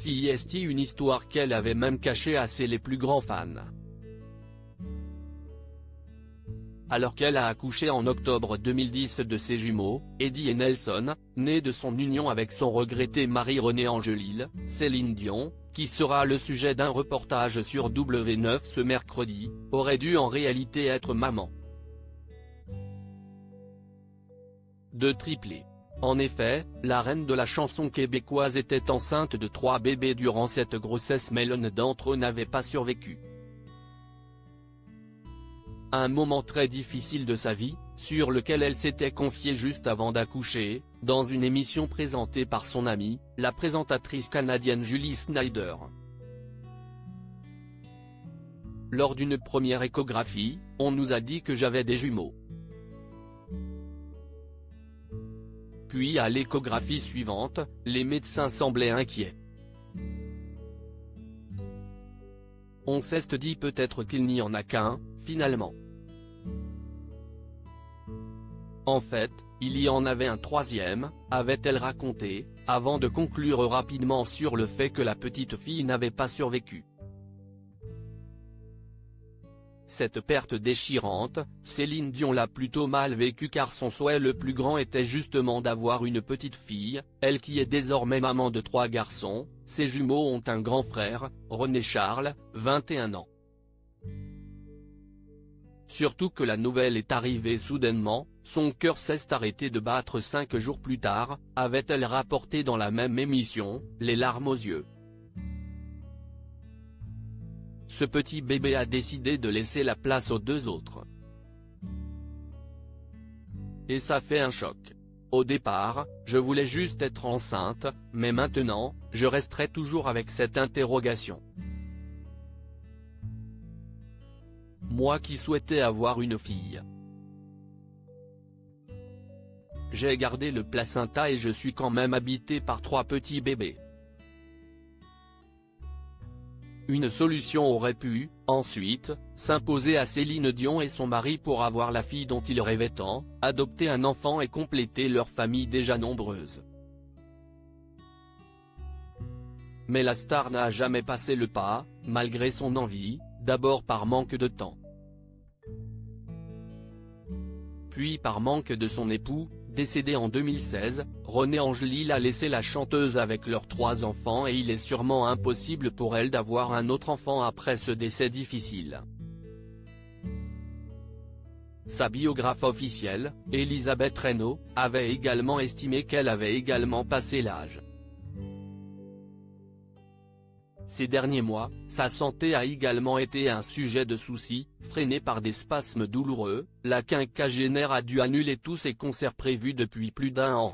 C'est une histoire qu'elle avait même cachée à ses les plus grands fans. Alors qu'elle a accouché en octobre 2010 de ses jumeaux, Eddie et Nelson, nés de son union avec son regretté mari René Angélil, Céline Dion, qui sera le sujet d'un reportage sur W9 ce mercredi, aurait dû en réalité être maman de triplés. En effet, la reine de la chanson québécoise était enceinte de 3 bébés durant cette grossesse, mais l'un d'entre eux n'avait pas survécu. Un moment très difficile de sa vie, sur lequel elle s'était confiée juste avant d'accoucher, dans une émission présentée par son amie, la présentatrice canadienne Julie Snyder. Lors d'une première échographie, on nous a dit que j'avais des jumeaux. Puis à l'échographie suivante, les médecins semblaient inquiets. On s'est dit peut-être qu'il n'y en a qu'un, finalement. En fait, il y en avait un troisième, avait-elle raconté, avant de conclure rapidement sur le fait que la petite fille n'avait pas survécu. Cette perte déchirante, Céline Dion l'a plutôt mal vécue car son souhait le plus grand était justement d'avoir une petite fille, elle qui est désormais maman de 3 garçons, ses jumeaux ont un grand frère, René Charles, 21 ans. Surtout que la nouvelle est arrivée soudainement, son cœur s'est arrêté de battre 5 jours plus tard, avait-elle rapporté dans la même émission, les larmes aux yeux. Ce petit bébé a décidé de laisser la place aux 2 autres. Et ça fait un choc. Au départ, je voulais juste être enceinte, mais maintenant, je resterai toujours avec cette interrogation. Moi qui souhaitais avoir une fille. J'ai gardé le placenta et je suis quand même habité par 3 petits bébés. Une solution aurait pu, ensuite, s'imposer à Céline Dion et son mari pour avoir la fille dont ils rêvaient tant, adopter un enfant et compléter leur famille déjà nombreuse. Mais la star n'a jamais passé le pas, malgré son envie, d'abord par manque de temps. Puis par manque de son époux, décédé en 2016, René Angélil a laissé la chanteuse avec leurs 3 enfants et il est sûrement impossible pour elle d'avoir un autre enfant après ce décès difficile. Sa biographe officielle, Elisabeth Reynaud, avait également estimé qu'elle avait également passé l'âge. Ces derniers mois, sa santé a également été un sujet de souci, freinée par des spasmes douloureux, la quinquagénaire a dû annuler tous ses concerts prévus depuis plus d'1 an.